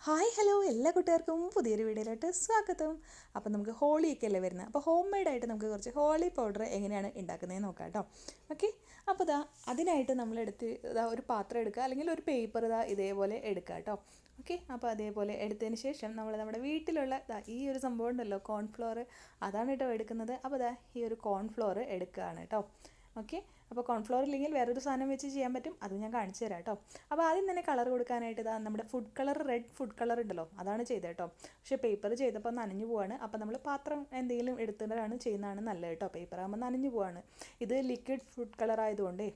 Hi hello എല്ലാ കൂട്ടുകാർക്കും പുതിയൊരു വീഡിയോയിലോട്ട് സ്വാഗതം. അപ്പോൾ നമുക്ക് ഹോളിയൊക്കെ അല്ലേ വരുന്നത്. അപ്പോൾ ഹോം മെയ്ഡായിട്ട് നമുക്ക് കുറച്ച് ഹോളി പൗഡർ എങ്ങനെയാണ് ഉണ്ടാക്കുന്നതെന്ന് നോക്കാം കേട്ടോ. ഓക്കെ, അപ്പോൾ അതിനായിട്ട് നമ്മളെടുത്ത് ഒരു പാത്രം എടുക്കുക, അല്ലെങ്കിൽ ഒരു പേപ്പർ ഇതേപോലെ എടുക്കുക കേട്ടോ. ഓക്കെ, അപ്പോൾ അതേപോലെ എടുത്തതിന് ശേഷം നമ്മുടെ വീട്ടിലുള്ള ഈ ഒരു സംഭവം ഉണ്ടല്ലോ, കോൺഫ്ലോർ, അതാണ് കേട്ടോ എടുക്കുന്നത്. അപ്പോൾ ഈ ഒരു കോൺഫ്ലോർ എടുക്കുകയാണ് കേട്ടോ. ഓക്കെ, അപ്പോൾ കോൺഫ്ലോർ ഇല്ലെങ്കിൽ വേറൊരു സാധനം വെച്ച് ചെയ്യാൻ പറ്റും, അത് ഞാൻ കാണിച്ചു തരാം കേട്ടോ. അപ്പോൾ ആദ്യം തന്നെ കളർ കൊടുക്കാനായിട്ട് നമ്മുടെ food colour, red food colour ഉണ്ടല്ലോ, അതാണ് ചെയ്തത് കേട്ടോ. പക്ഷേ പേപ്പർ ചെയ്തപ്പോൾ നനഞ്ഞു പോവാണ്. അപ്പോൾ നമ്മൾ പാത്രം എന്തെങ്കിലും എടുത്തിട്ടാണ് ചെയ്യുന്നതാണ് നല്ലത് കേട്ടോ. പേപ്പർ ആകുമ്പോൾ നനഞ്ഞു പോവാണ്. ഇത് ലിക്വിഡ് ഫുഡ് കളർ ആയതുകൊണ്ടേ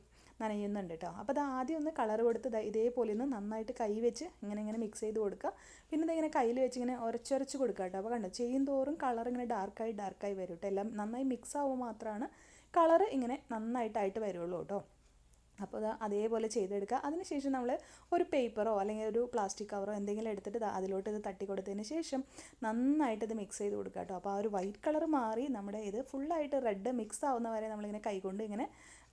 നനയുന്നുണ്ട് കേട്ടോ. അപ്പോൾ ആദ്യം ഒന്ന് കളർ കൊടുത്ത് ഇതേപോലെ ഒന്ന് നന്നായിട്ട് കൈ വെച്ച് ഇങ്ങനെ മിക്സ് ചെയ്ത് കൊടുക്കുക. പിന്നെ ഇതിങ്ങനെ കയ്യിൽ വെച്ച് ഇങ്ങനെ ഉരച്ചുരച്ച് കൊടുക്കുക കേട്ടോ. അപ്പോൾ കണ്ടോ, ചെയ്യും തോറും കളർ ഇങ്ങനെ ഡാർക്കായി വരും കേട്ടോ. എല്ലാം നന്നായി മിക്സ് ആവുമ്പോൾ മാത്രമാണ് കളറ് ഇങ്ങനെ നന്നായിട്ടായിട്ട് വരുള്ളൂ കേട്ടോ. അപ്പോൾ അതേപോലെ ചെയ്തെടുക്കുക. അതിനുശേഷം നമ്മൾ ഒരു പേപ്പറോ അല്ലെങ്കിൽ ഒരു പ്ലാസ്റ്റിക് കവറോ എന്തെങ്കിലും എടുത്തിട്ട് അതിലോട്ട് ഇത് തട്ടി കൊടുത്തതിന് ശേഷം നന്നായിട്ട് ഇത് മിക്സ് ചെയ്ത് കൊടുക്കുക കേട്ടോ. അപ്പോൾ ആ ഒരു വൈറ്റ് കളർ മാറി നമ്മുടെ ഇത് ഫുള്ളായിട്ട് റെഡ് മിക്സ് ആവുന്ന വരെ നമ്മളിങ്ങനെ കൈകൊണ്ട് ഇങ്ങനെ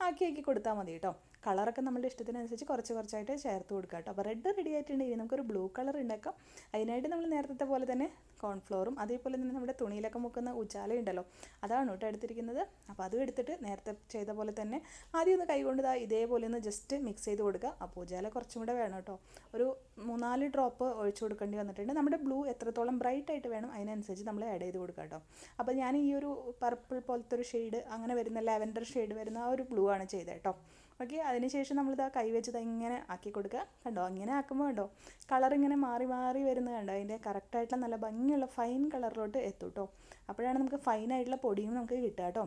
ആക്കി കൊടുത്താൽ മതി കേട്ടോ. കളറൊക്കെ നമ്മുടെ ഇഷ്ടത്തിനനുസരിച്ച് കുറച്ചായിട്ട് ചേർത്ത് കൊടുക്കുക കേട്ടോ. അപ്പോൾ റെഡ് റെഡി ആയിട്ടുണ്ടെങ്കിൽ നമുക്കൊരു ബ്ലൂ കളർ ഉണ്ടാക്കാം. അതിനായിട്ട് നമ്മൾ നേരത്തെ പോലെ തന്നെ കോൺഫ്ലോറും അതേപോലെ തന്നെ നമ്മുടെ തുണിയിലൊക്കെ മുക്കുന്ന ഉജാല ഉണ്ടല്ലോ, അതാണ് കേട്ടോ എടുത്തിരിക്കുന്നത്. അപ്പോൾ അതും എടുത്തിട്ട് നേരത്തെ ചെയ്ത പോലെ തന്നെ ആദ്യം ഒന്ന് കൈകൊണ്ട് ഇതേപോലെ ഒന്ന് ജസ്റ്റ് മിക്സ് ചെയ്ത് കൊടുക്കുക. അപ്പോൾ ഉജാല കുറച്ചും കൂടെ വേണം കേട്ടോ. ഒരു 3-4 ഡ്രോപ്പ് ഒഴിച്ചു കൊടുക്കേണ്ടി വന്നിട്ടുണ്ട്. നമ്മുടെ ബ്ലൂ എത്രത്തോളം ബ്രൈറ്റ് ആയിട്ട് വേണം അതിനനുസരിച്ച് നമ്മൾ ആഡ് ചെയ്ത് കൊടുക്കുക കേട്ടോ. അപ്പോൾ ഞാൻ ഈ ഒരു പർപ്പിൾ പോലത്തെ ഒരു ഷെയ്ഡ്, അങ്ങനെ വരുന്ന ലാവൻഡർ ഷെയ്ഡ് വരുന്ന ആ ഒരു ബ്ലൂ ആണ് ചെയ്തത് കേട്ടോ. ഓക്കെ, അതിനുശേഷം നമ്മളിത് കൈ വെച്ച് ഇങ്ങനെ ആക്കി കൊടുക്കുക. കണ്ടോ, ഇങ്ങനെ ആക്കുമ്പോൾ കണ്ടോ കളർ ഇങ്ങനെ മാറി വരുന്നത് കണ്ടോ. അതിൻ്റെ കറക്റ്റായിട്ടുള്ള നല്ല ഭംഗിയുള്ള ഫൈൻ കളറിലോട്ട് എത്തും കേട്ടോ. അപ്പോഴാണ് നമുക്ക് ഫൈനായിട്ടുള്ള പൊടിയും നമുക്ക് കിട്ടുക കേട്ടോ.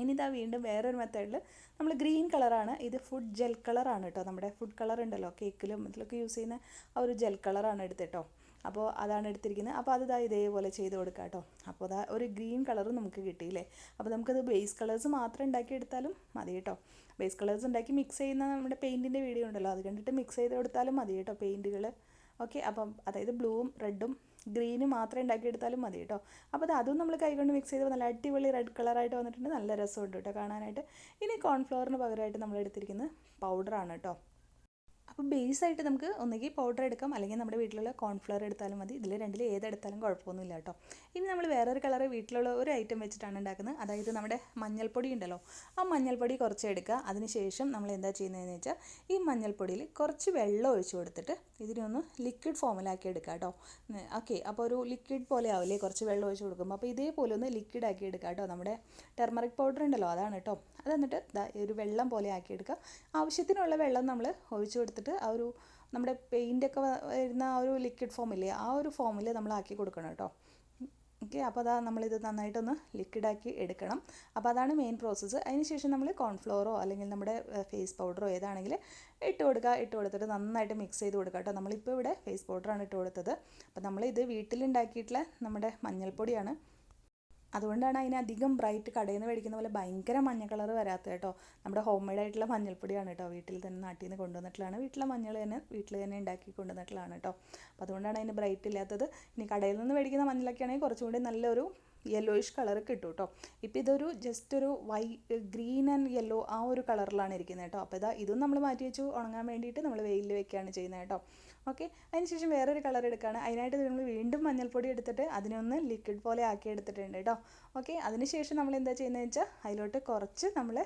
ഇനി വീണ്ടും വേറൊരു മെത്തേഡിൽ നമ്മൾ ഗ്രീൻ കളറാണ്, ഇത് ഫുഡ് ജെൽ കളറാണ് കേട്ടോ. നമ്മുടെ ഫുഡ് കളർ ഉണ്ടല്ലോ, കേക്കിലും ഇതിലൊക്കെ യൂസ് ചെയ്യുന്ന ആ ഒരു ജെൽ കളറാണ് എടുത്തിട്ടോ. അപ്പോൾ അതാണ് എടുത്തിരിക്കുന്നത്. അപ്പോൾ അത് ഇതേപോലെ ചെയ്ത് കൊടുക്കുക കേട്ടോ. അപ്പോൾ ഒരു ഗ്രീൻ കളറും നമുക്ക് കിട്ടിയില്ലേ. അപ്പോൾ നമുക്കത് ബേസ് കളേഴ്സ് മാത്രം ഉണ്ടാക്കിയെടുത്താലും മതി കേട്ടോ. ബേസ് കളേഴ്സ് ഉണ്ടാക്കി മിക്സ് ചെയ്യുന്ന നമ്മുടെ പെയിൻറ്റിൻ്റെ വീഡിയോ ഉണ്ടല്ലോ, അത് കണ്ടിട്ട് മിക്സ് ചെയ്ത് കൊടുത്താലും മതി കേട്ടോ പെയിൻറ്റുകൾ. ഓക്കെ, അപ്പം അതായത് ബ്ലൂവും റെഡും ഗ്രീനും മാത്രം ഉണ്ടാക്കിയെടുത്താലും മതി കേട്ടോ. അപ്പോൾ അതും നമ്മൾ കൈകൊണ്ട് മിക്സ് ചെയ്ത് നല്ല അടിപൊളി റെഡ് കളറായിട്ട് വന്നിട്ടുണ്ട്. നല്ല രസമുണ്ട് കേട്ടോ കാണാനായിട്ട്. ഇനി കോൺഫ്ലവറിന് പകരമായിട്ട് നമ്മൾ എടുത്തിരിക്കുന്നത് പൗഡറാണ് കേട്ടോ. അപ്പോൾ ബേസായിട്ട് നമുക്ക് ഒന്നുകിൽ പൗഡർ എടുക്കാം, അല്ലെങ്കിൽ നമ്മുടെ വീട്ടിലുള്ള കോൺഫ്ലവർ എടുത്താലും മതി. ഇതിൽ രണ്ടിൽ ഏതെടുത്താലും കുഴപ്പമൊന്നുമില്ല കേട്ടോ. ഇനി നമ്മൾ വേറൊരു കളർ വീട്ടിലുള്ള ഒരു ഐറ്റം വെച്ചിട്ടാണ് ഉണ്ടാക്കുന്നത്. അതായത് നമ്മുടെ മഞ്ഞൾപ്പൊടി ഉണ്ടല്ലോ, ആ മഞ്ഞൾപ്പൊടി കുറച്ച് എടുക്കുക. അതിനുശേഷം നമ്മൾ എന്താ ചെയ്യുന്നതെന്ന് വെച്ചാൽ ഈ മഞ്ഞൾപ്പൊടിയിൽ കുറച്ച് വെള്ളം ഒഴിച്ച് കൊടുത്തിട്ട് ഇതിനൊന്ന് ലിക്വിഡ് ഫോമിലാക്കി എടുക്കുക കേട്ടോ. ഓക്കെ, അപ്പോൾ ഒരു ലിക്വിഡ് പോലെ ആവില്ലേ കുറച്ച് വെള്ളം ഒഴിച്ച് കൊടുക്കുമ്പോൾ. അപ്പോൾ ഇതേപോലെ ഒന്ന് ലിക്വിഡ് ആക്കി എടുക്കുക കേട്ടോ. നമ്മുടെ ടെർമറിക് പൗഡർ ഉണ്ടല്ലോ, അതാണ് കേട്ടോ. അത് എന്നിട്ട് ഒരു വെള്ളം പോലെ ആക്കി എടുക്കുക. ആവശ്യത്തിനുള്ള വെള്ളം നമ്മൾ ഒഴിച്ച് കൊടുത്തിട്ട് ആ ഒരു നമ്മുടെ പെയിൻ്റൊക്കെ വരുന്ന ആ ഒരു ലിക്വിഡ് ഫോമില്ലേ, ആ ഒരു ഫോമിൽ നമ്മൾ ആക്കി കൊടുക്കണം കേട്ടോ. ഓക്കെ, അപ്പോൾ നമ്മളിത് നന്നായിട്ടൊന്ന് ലിക്വിഡാക്കി എടുക്കണം. അപ്പോൾ അതാണ് മെയിൻ പ്രോസസ്സ്. അതിനുശേഷം നമ്മൾ കോൺഫ്ലോറോ അല്ലെങ്കിൽ നമ്മുടെ ഫേസ് പൗഡറോ ഏതാണെങ്കിൽ ഇട്ട് കൊടുത്തിട്ട് നന്നായിട്ട് മിക്സ് ചെയ്ത് കൊടുക്കുക കേട്ടോ. നമ്മളിപ്പോൾ ഇവിടെ ഫേസ് പൗഡറാണ് ഇട്ട് കൊടുത്തത്. അപ്പോൾ നമ്മളിത് വീട്ടിലുണ്ടാക്കിയിട്ടുള്ള നമ്മുടെ മഞ്ഞൾപ്പൊടിയാണ്, അതുകൊണ്ടാണ് അതിനധികം ബ്രൈറ്റ് കടയിൽ നിന്ന് മേടിക്കുന്ന പോലെ ഭയങ്കര മഞ്ഞ കളർ വരാത്തത് കേട്ടോ. നമ്മുടെ ഹോം മെയ്ഡ് ആയിട്ടുള്ള മഞ്ഞൾപ്പൊടിയാണ് കേട്ടോ. വീട്ടിൽ തന്നെ നാട്ടിൽ നിന്ന് കൊണ്ടുവന്നിട്ടുള്ളതാണ്. വീട്ടിലെ മഞ്ഞൾ തന്നെ വീട്ടിൽ തന്നെ ഉണ്ടാക്കി കൊണ്ടുവന്നിട്ടുള്ളതാണ് കേട്ടോ. അപ്പോൾ അതുകൊണ്ടാണ് അതിന് ബ്രൈറ്റ് ഇല്ലാത്തത്. ഇനി കടയിൽ നിന്ന് മേടിക്കുന്ന മഞ്ഞളൊക്കെ ആണെങ്കിൽ കുറച്ചും കൂടി നല്ലൊരു യെല്ലോയിഷ് കളർ കിട്ടും കേട്ടോ. ഇപ്പോൾ ഇതൊരു ജസ്റ്റ് ഒരു ഗ്രീൻ ആൻഡ് യെല്ലോ ആ ഒരു കളറിലാണ് ഇരിക്കുന്നത് കേട്ടോ. അപ്പോൾ ഇതും നമ്മൾ മാറ്റി വെച്ചു ഉണങ്ങാൻ വേണ്ടിയിട്ട് നമ്മൾ വെയിലിൽ വെക്കുകയാണ് ചെയ്യുന്നത് കേട്ടോ. ഓക്കെ, അതിനുശേഷം വേറൊരു കളർ എടുക്കുകയാണ്. അതിനായിട്ട് നമ്മൾ വീണ്ടും മഞ്ഞൾപ്പൊടി എടുത്തിട്ട് അതിനൊന്ന് ലിക്വിഡ് പോലെ ആക്കി എടുത്തിട്ടുണ്ട് കേട്ടോ. ഓക്കെ, അതിനുശേഷം നമ്മൾ എന്താ ചെയ്യുന്നത് വെച്ചാൽ അതിലോട്ട് കുറച്ച് നമ്മൾ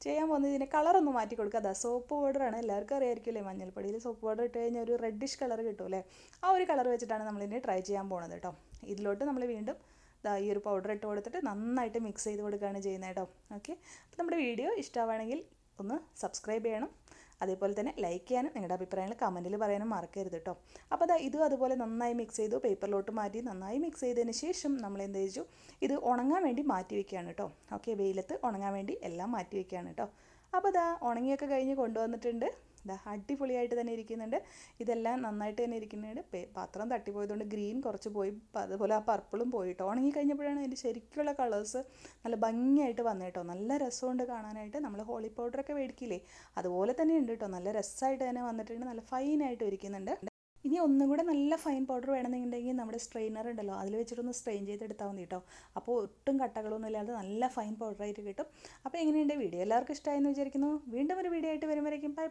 ചെയ്യാൻ പോകുന്നത് ഇതിൻ്റെ കളറൊന്ന് മാറ്റി കൊടുക്കുക. സോപ്പ് പൗഡറാണ്, എല്ലാവർക്കും അറിയാമായിരിക്കില്ലേ, മഞ്ഞൾപ്പൊടിയിൽ സോപ്പ് പൗഡർ ഇട്ട് കഴിഞ്ഞാൽ ഒരു റെഡിഷ് കളർ കിട്ടുമല്ലേ. ആ ഒരു കളർ വെച്ചിട്ടാണ് നമ്മളിതിനെ ട്രൈ ചെയ്യാൻ പോകുന്നത് കേട്ടോ. ഇതിലോട്ട് നമ്മൾ വീണ്ടും ഈ ഒരു പൗഡർ ഇട്ട് കൊടുത്തിട്ട് നന്നായിട്ട് മിക്സ് ചെയ്ത് കൊടുക്കുകയാണ് ചെയ്യുന്നത് കേട്ടോ. ഓക്കെ, അപ്പോൾ നമ്മുടെ വീഡിയോ ഇഷ്ടമാണെങ്കിൽ ഒന്ന് സബ്സ്ക്രൈബ് ചെയ്യണം. അതേപോലെ തന്നെ ലൈക്ക് ചെയ്യാനും നിങ്ങളുടെ അഭിപ്രായങ്ങൾ കമൻറ്റിൽ പറയാനും മറക്കരുത് കേട്ടോ. അപ്പോൾ ഇതും അതുപോലെ നന്നായി മിക്സ് ചെയ്തു, പേപ്പറിലോട്ട് മാറ്റി നന്നായി മിക്സ് ചെയ്തതിന് ശേഷം നമ്മൾ എന്ത് ചെയ്തു, ഇത് ഉണങ്ങാൻ വേണ്ടി മാറ്റി വയ്ക്കുകയാണ് കേട്ടോ. ഓക്കെ, വെയിലത്ത് ഉണങ്ങാൻ വേണ്ടി എല്ലാം മാറ്റി വയ്ക്കുകയാണ് കേട്ടോ. അപ്പോൾ ഉണങ്ങിയൊക്കെ കഴിഞ്ഞ് കൊണ്ടുവന്നിട്ടുണ്ട്. അടിപൊളിയായിട്ട് തന്നെ ഇരിക്കുന്നുണ്ട്. ഇതെല്ലാം നന്നായിട്ട് തന്നെ ഇരിക്കുന്നുണ്ട്. പാത്രം തട്ടിപ്പോയതുകൊണ്ട് ഗ്രീൻ കുറച്ച് പോയി, അതുപോലെ ആ പർപ്പിളും പോയിട്ടോ. ഉണങ്ങി കഴിഞ്ഞപ്പോഴാണ് അതിൻ്റെ ശരിക്കുള്ള കളേഴ്സ് നല്ല ഭംഗിയായിട്ട് വന്നു കേട്ടോ. നല്ല രസമുണ്ട് കാണാനായിട്ട്. നമ്മൾ ഹോളി പൗഡറൊക്കെ മേടിക്കില്ലേ, അതുപോലെ തന്നെ ഉണ്ട് കേട്ടോ. നല്ല രസമായിട്ട് തന്നെ വന്നിട്ടുണ്ട്, നല്ല ഫൈനായിട്ട് ഇരിക്കുന്നുണ്ട്. ഇനി ഒന്നും കൂടെ നല്ല ഫൈൻ പൗഡർ വേണമെന്നുണ്ടെങ്കിൽ നമ്മുടെ സ്ട്രെയിനർ ഉണ്ടല്ലോ, അതിൽ വെച്ചിട്ടൊന്ന് സ്ട്രെയിൻ ചെയ്തെടുത്താൽ മതി കേട്ടോ. അപ്പോൾ ഒട്ടും കട്ടകളൊന്നും ഇല്ലാതെ നല്ല ഫൈൻ പൗഡറായിട്ട് കിട്ടും. അപ്പോൾ എങ്ങനെയുണ്ട് വീഡിയോ? എല്ലാവർക്കും ഇഷ്ടമായെന്ന് വിചാരിക്കുന്നു. വീണ്ടും ഒരു വീഡിയോ ആയിട്ട് വരുമ്പോഴേക്കും ബൈ.